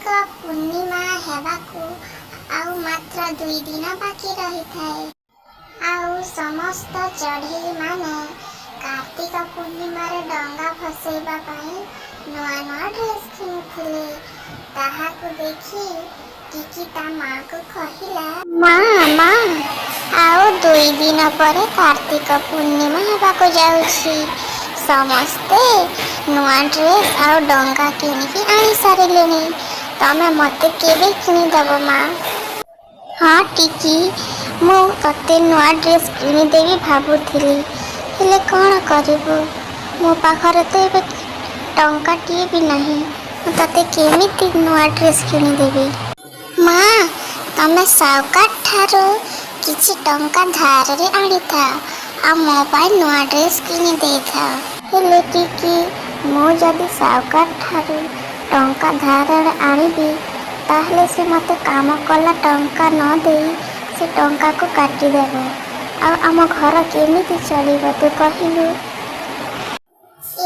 ପୂର୍ଣ୍ଣିମା ହେବାକୁ ଆଉ ମାତ୍ର 2 ଦିନ ବାକି ରହିଥାଏ। ଆଉ ସମସ୍ତ ଚଢ଼େଇମାନେ କାର୍ତ୍ତିକ ପୂର୍ଣ୍ଣିମାରେ ଡଙ୍ଗା ଭସେଇବା ପାଇଁ ନୂଆ ନୂଆ ଡ୍ରେସ୍ କିଣିଥିଲେ। ତାହାକୁ ଦେଖି ଟିକି ତା ମାକୁ କହିଲା, ମା ମା, ଆଉ 2 ଦିନ ପରେ କାର୍ତ୍ତିକ ପୂର୍ଣ୍ଣିମା ହେବାକୁ ଯାଉଛି। ସମସ୍ତେ ନୂଆ ଡ୍ରେସ୍ ଆଉ ଡଙ୍ଗା କିଣିକି ଆଣି ସାରିଲେଣି। ତମେ ମୋତେ କେବେ କିଣିଦେବ ମା? ହଁ ଟିକି, ମୁଁ ତତେ ନୂଆ ଡ୍ରେସ୍ କିଣିଦେବି ଭାବୁଥିଲି, ହେଲେ କ'ଣ କରିବୁ, ମୋ ପାଖରେ ତ ଏବେ ଟଙ୍କାଟିଏ ବି ନାହିଁ। ମୁଁ ତତେ କେମିତି ନୂଆ ଡ୍ରେସ୍ କିଣିଦେବି? ମା, ତମେ ସାଉକାର ଠାରୁ କିଛି ଟଙ୍କା ଧାରରେ ଆଣିଥାଅ ଆଉ ମୋ ପାଇଁ ନୂଆ ଡ୍ରେସ୍ କିଣି ଦେଇଥାଅ। ହେଲେ ଟିକି, ମୁଁ ଯଦି ସାଉକାର ଠାରୁ ଟଙ୍କା ଧାରରେ ଆଣିବି, ତାହେଲେ ସେ ମୋତେ କାମ କଲା ଟଙ୍କା ନ ଦେଇ ସେ ଟଙ୍କାକୁ କାଟିଦେବ। ଆଉ ଆମ ଘର କେମିତି ଚଳିବ ତୁ କହିଲୁ?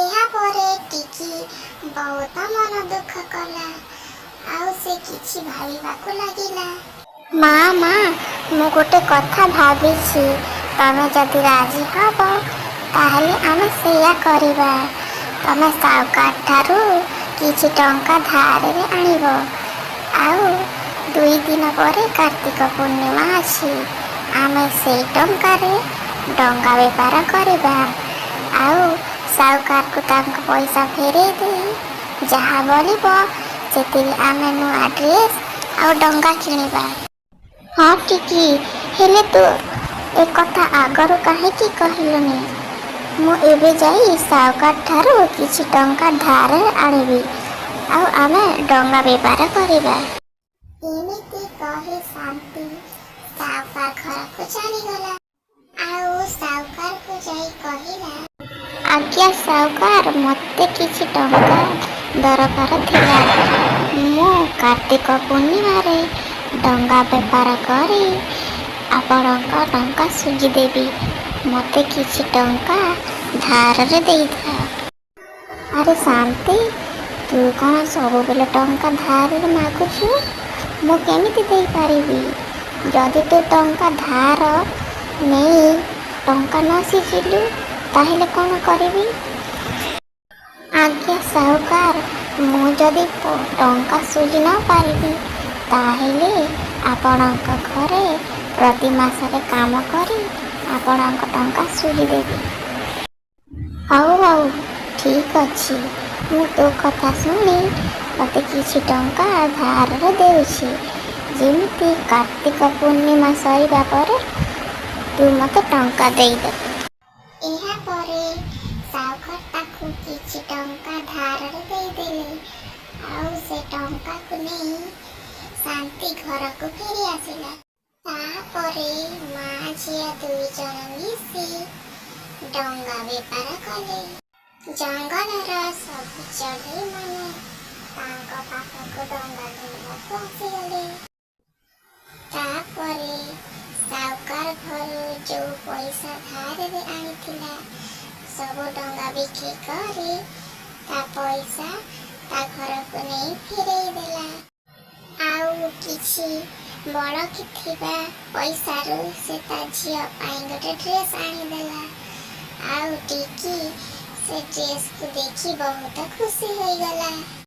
ଏହା ପରେ ଟିକି ବହୁତ ମନ ଦୁଃଖ କଲା ଆଉ ସେ କିଛି ଭାବିବାକୁ ଲାଗିଲା। ମା ମା, ମୁଁ ଗୋଟେ କଥା ଭାବିଛି, ତମେ ଯଦି ରାଜି ହବ ତାହେଲେ ଆମେ ସେଇଆ କରିବା। ତମେ ସାଉକାର ଠାରୁ କିଛି ଟଙ୍କା ଧାରରେ ଆଣିବ ଆଉ 2 ଦିନ ପରେ କାର୍ତ୍ତିକ ପୂର୍ଣ୍ଣିମା ଅଛି। ଆମେ ସେଇ ଟଙ୍କାରେ ଡଙ୍ଗା ବେପାର କରିବା ଆଉ ସାଉକାରକୁ ତାଙ୍କ ପଇସା ଫେରେଇ ଦେଇ ଯାହା ବଳିବ ସେଥିରେ ଆମେ ନୂଆ ଡ୍ରେସ୍ ଆଉ ଡଙ୍ଗା କିଣିବା। ହଁ ଟିକି, ହେଲେ ତୁ ଏକଥା ଆଗରୁ କାହିଁକି କହିଲୁନି? ମୁଁ ଏବେ ଯାଇ ସାଉକାର ଠାରୁ କିଛି ଟଙ୍କା ଧାରରେ ଆଣିବି ଆଉ ଆମେ ଡଙ୍ଗା ବେପାର କରିବା। ଏମିତି କହି ଶାନ୍ତି ସାଉକାର ଘରକୁ ଚାଲିଗଲା ଆଉ ସାଉକାରକୁ ଯାଇ କହିଲା, ଆଜ୍ଞା ସାଉକାର, ମୋତେ କିଛି ଟଙ୍କା ଦରକାର ଥିଲା। ମୁଁ କାର୍ତ୍ତିକ ପୂର୍ଣ୍ଣିମାରେ ଡଙ୍ଗା ବେପାର କରି ଆପଣଙ୍କ ଟଙ୍କା ସୁଝିଦେବି। ମୋତେ କିଛି ଟଙ୍କା ଧାରରେ ଦେଇଥାଅ। ଆରେ ଶାନ୍ତି, ତୁ କ'ଣ ସବୁବେଳେ ଟଙ୍କା ଧାରରେ ମାଗୁଛୁ? ମୁଁ କେମିତି ଦେଇପାରିବି? ଯଦି ତୁ ଟଙ୍କା ଧାର ନେଇ ଟଙ୍କା ନ ସୁଝିଲୁ ତାହେଲେ କ'ଣ କରିବି? ଆଜ୍ଞା ସାହୁକାର, ମୁଁ ଯଦି ଟଙ୍କା ସୁଝି ନ ପାରିବି ତାହେଲେ ଆପଣଙ୍କ ଘରେ ପ୍ରତି ମାସରେ କାମ କରି ଆପଣଙ୍କ ଟଙ୍କା ସୁଝିଦେବି। ହଉ ହଉ, ଠିକ୍ ଅଛି, ମୁଁ ତୋ କଥା ଶୁଣି ତତେ କିଛି ଟଙ୍କା ଧାରରେ ଦେଉଛି। ଯେମିତି କାର୍ତ୍ତିକ ପୂର୍ଣ୍ଣିମା ସରିବା ପରେ ତୁ ମୋତେ ଟଙ୍କା ଦେଇଦେବୁ। ଏହା ପରେ ସାଉକାର ତାକୁ କିଛି ଟଙ୍କା ଧାରରେ ଦେଇଦେଲେ ଆଉ ସେ ଟଙ୍କାକୁ ନେଇ ଶାନ୍ତି ଘରକୁ ଫେରି ଆସିଲା। ତାପରେ ମା ଝିଅ 2 ଜଣ ମିଶି ଡଙ୍ଗା ବେପାର କଲେ। ଜଙ୍ଗଲର ସବୁ ଚଢ଼େଇମାନେ ତାଙ୍କ ପାଖକୁ ଡଙ୍ଗା କିଣିବାକୁ ଆସିଗଲେ। ତାପରେ ସାଉକାର ଘରୁ ଯେଉଁ ପଇସା ଧାରରେ ଆଣିଥିଲା ସବୁ ଡଙ୍ଗା ବିକ୍ରି କରି ତା ପଇସା ତା ଘରକୁ ନେଇ ଫେରେଇ ଦେଲା। ଆଉ କିଛି ବଳକି ଥିବା ପଇସାରୁ ସେ ତା ଝିଅ ପାଇଁ ଗୋଟେ ଡ୍ରେସ୍ ଆଣିଦେଲା। ଆଉ ଟିକି ସେ ଡ୍ରେସ୍କୁ ଦେଖି ବହୁତ ଖୁସି ହୋଇଗଲା।